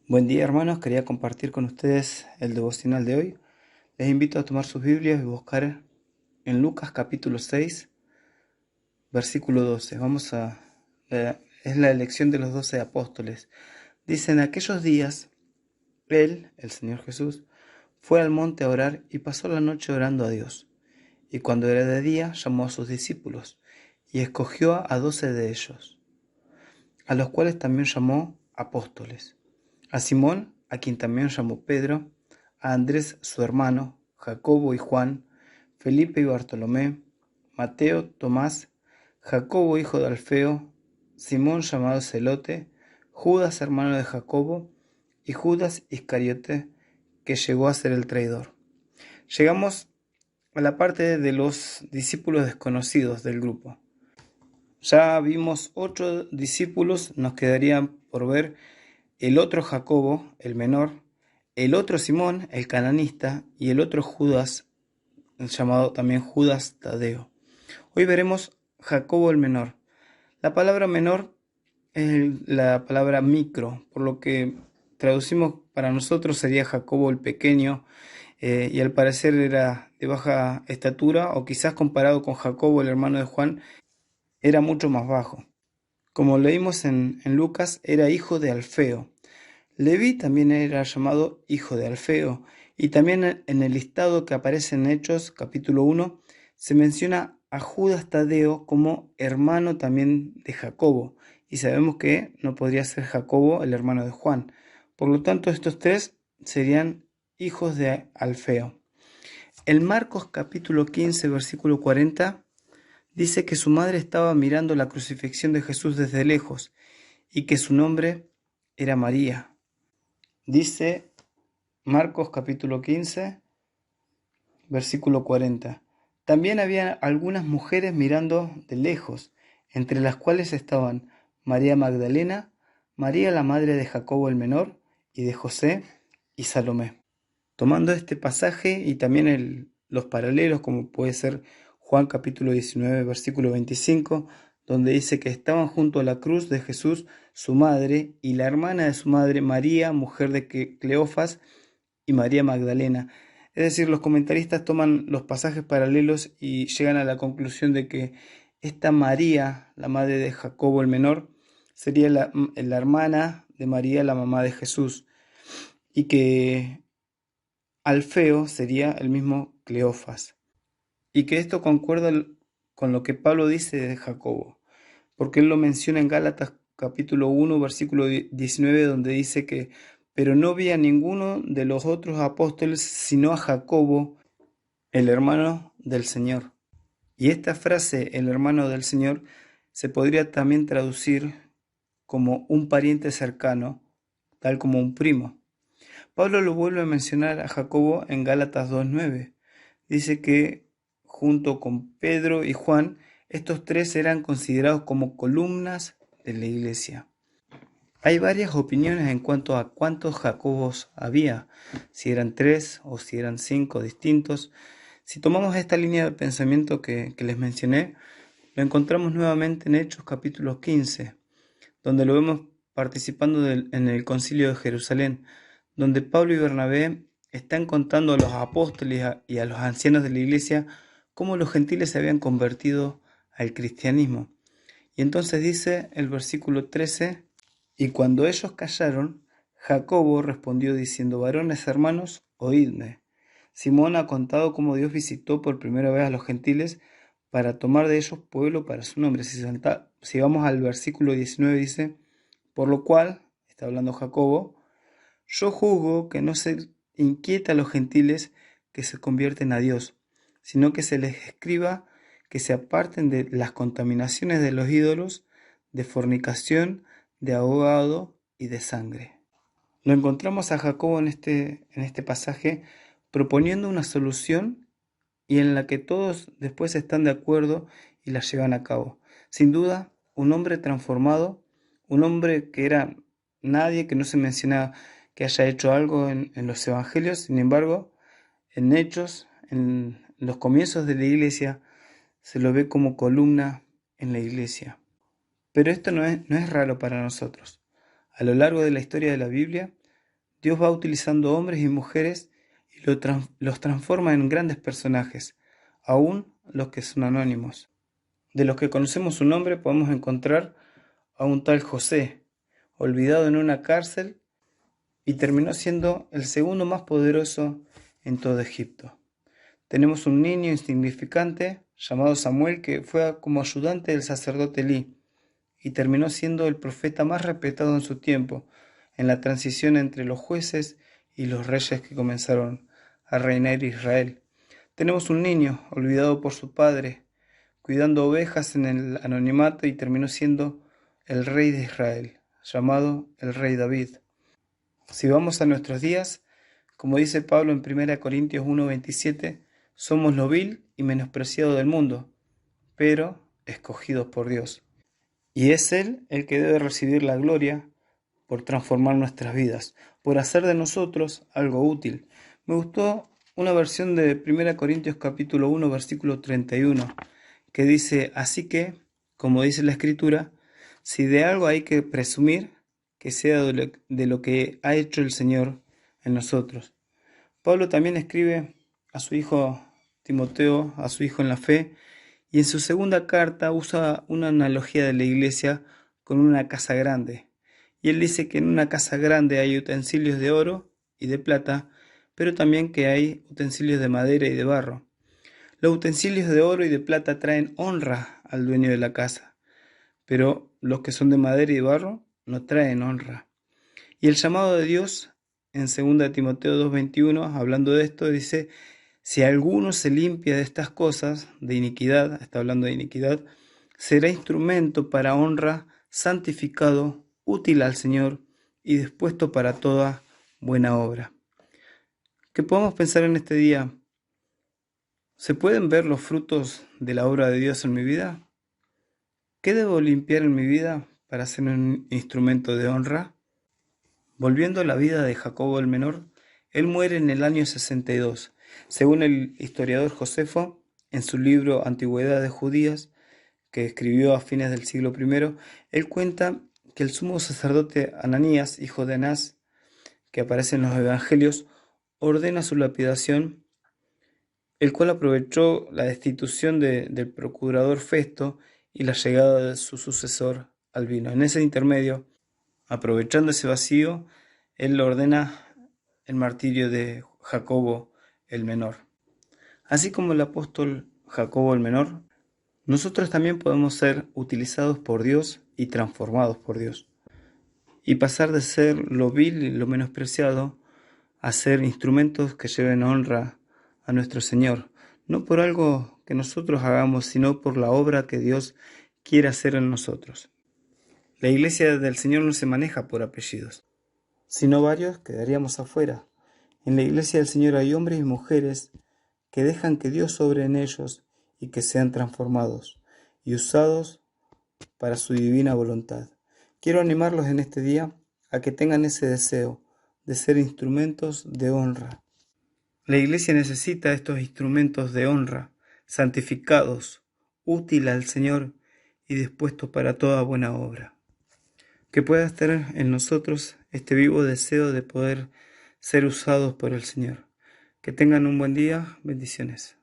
Buen día, hermanos. Quería compartir con ustedes el devocional de hoy. Les invito a tomar sus Biblias y buscar en Lucas capítulo 6, versículo 12. Es la elección de los 12 apóstoles. Dice: en aquellos días, él, el Señor Jesús, fue al monte a orar y pasó la noche orando a Dios. Y cuando era de día, llamó a sus discípulos y escogió a 12 de ellos, a los cuales también llamó apóstoles: a Simón, a quien también llamó Pedro; a Andrés su hermano, Jacobo y Juan; Felipe y Bartolomé; Mateo, Tomás; Jacobo hijo de Alfeo; Simón llamado Celote; Judas hermano de Jacobo; y Judas Iscariote, que llegó a ser el traidor. Llegamos a la parte de los discípulos desconocidos del grupo. Ya vimos 8 discípulos, nos quedarían por ver el otro Jacobo, el menor, el otro Simón, el cananista, y el otro Judas, llamado también Judas Tadeo. Hoy veremos Jacobo el menor. La palabra menor es la palabra micro, por lo que traducimos para nosotros sería Jacobo el pequeño, y al parecer era de baja estatura, o quizás comparado con Jacobo el hermano de Juan, era mucho más bajo. Como leímos en Lucas, era hijo de Alfeo. Leví también era llamado hijo de Alfeo, y también en el listado que aparece en Hechos capítulo 1 se menciona a Judas Tadeo como hermano también de Jacobo, y sabemos que no podría ser Jacobo el hermano de Juan. Por lo tanto, estos tres serían hijos de Alfeo. En Marcos capítulo 15 versículo 40 dice que su madre estaba mirando la crucifixión de Jesús desde lejos y que su nombre era María. Dice Marcos capítulo 15, versículo 40. También había algunas mujeres mirando de lejos, entre las cuales estaban María Magdalena, María la madre de Jacobo el menor y de José, y Salomé. Tomando este pasaje y también los paralelos, como puede ser Juan capítulo 19, versículo 25, donde dice que estaban junto a la cruz de Jesús su madre y la hermana de su madre María, mujer de Cleofas, y María Magdalena. Es decir, los comentaristas toman los pasajes paralelos y llegan a la conclusión de que esta María, la madre de Jacobo el menor, sería la hermana de María, la mamá de Jesús, y que Alfeo sería el mismo Cleofas, y que esto concuerda con lo que Pablo dice de Jacobo, porque él lo menciona en Gálatas capítulo 1, versículo 19, donde dice que pero no vi a ninguno de los otros apóstoles sino a Jacobo, el hermano del Señor. Y esta frase, el hermano del Señor, se podría también traducir como un pariente cercano, tal como un primo. Pablo lo vuelve a mencionar a Jacobo en Gálatas 2:9. Dice que junto con Pedro y Juan, estos tres eran considerados como columnas de la iglesia. Hay varias opiniones en cuanto a cuántos Jacobos había, si eran 3 o si eran 5 distintos. Si tomamos esta línea de pensamiento que les mencioné, lo encontramos nuevamente en Hechos capítulo 15, donde lo vemos participando en el concilio de Jerusalén, donde Pablo y Bernabé están contando a los apóstoles y a los ancianos de la iglesia cómo los gentiles se habían convertido al cristianismo. Y entonces dice el versículo 13: y cuando ellos callaron, Jacobo respondió diciendo: varones hermanos, oídme. Simón ha contado cómo Dios visitó por primera vez a los gentiles para tomar de ellos pueblo para su nombre. Si vamos al versículo 19 dice: por lo cual, está hablando Jacobo, yo juzgo que no se inquieta a los gentiles que se convierten a Dios, sino que se les escriba que se aparten de las contaminaciones de los ídolos, de fornicación, de ahogado y de sangre. Lo encontramos a Jacobo en este pasaje proponiendo una solución y en la que todos después están de acuerdo y la llevan a cabo. Sin duda, un hombre transformado, un hombre que era nadie, que no se menciona que haya hecho algo en los evangelios. Sin embargo, en Hechos, en los comienzos de la iglesia, se lo ve como columna en la iglesia. Pero esto no es raro para nosotros. A lo largo de la historia de la Biblia, Dios va utilizando hombres y mujeres y los transforma en grandes personajes, aún los que son anónimos. De los que conocemos su nombre podemos encontrar a un tal José, olvidado en una cárcel, y terminó siendo el segundo más poderoso en todo Egipto. Tenemos un niño insignificante llamado Samuel que fue como ayudante del sacerdote Elí y terminó siendo el profeta más respetado en su tiempo, en la transición entre los jueces y los reyes que comenzaron a reinar Israel. Tenemos un niño olvidado por su padre, cuidando ovejas en el anonimato y terminó siendo el rey de Israel, llamado el rey David. Si vamos a nuestros días, como dice Pablo en 1 Corintios 1:27, somos lo vil y menospreciado del mundo, pero escogidos por Dios. Y es Él el que debe recibir la gloria por transformar nuestras vidas, por hacer de nosotros algo útil. Me gustó una versión de 1 Corintios capítulo 1, versículo 31, que dice, así que, como dice la Escritura, si de algo hay que presumir, que sea de lo que ha hecho el Señor en nosotros. Pablo también escribe a su hijo Timoteo, a su hijo en la fe, y en su segunda carta usa una analogía de la iglesia con una casa grande. Y él dice que en una casa grande hay utensilios de oro y de plata, pero también que hay utensilios de madera y de barro. Los utensilios de oro y de plata traen honra al dueño de la casa, pero los que son de madera y de barro no traen honra. Y el llamado de Dios en 2 Timoteo 2:21, hablando de esto, dice, si alguno se limpia de estas cosas, de iniquidad, está hablando de iniquidad, será instrumento para honra, santificado, útil al Señor y dispuesto para toda buena obra. ¿Qué podemos pensar en este día? ¿Se pueden ver los frutos de la obra de Dios en mi vida? ¿Qué debo limpiar en mi vida para ser un instrumento de honra? Volviendo a la vida de Jacobo el Menor, él muere en el año 62. Según el historiador Josefo, en su libro Antigüedades Judías, que escribió a fines del siglo I, él cuenta que el sumo sacerdote Ananías, hijo de Anás, que aparece en los evangelios, ordena su lapidación, el cual aprovechó la destitución del procurador Festo y la llegada de su sucesor Albino. En ese intermedio, aprovechando ese vacío, él ordena el martirio de Jacobo el Menor. Así como el apóstol Jacobo el Menor, nosotros también podemos ser utilizados por Dios y transformados por Dios, y pasar de ser lo vil y lo menospreciado a ser instrumentos que lleven honra a nuestro Señor, no por algo que nosotros hagamos, sino por la obra que Dios quiere hacer en nosotros. La iglesia del Señor no se maneja por apellidos, sino varios quedaríamos afuera. En la iglesia del Señor hay hombres y mujeres que dejan que Dios obre en ellos y que sean transformados y usados para su divina voluntad. Quiero animarlos en este día a que tengan ese deseo de ser instrumentos de honra. La iglesia necesita estos instrumentos de honra, santificados, útiles al Señor y dispuestos para toda buena obra. Que pueda estar en nosotros este vivo deseo de poder ser usados por el Señor. Que tengan un buen día. Bendiciones.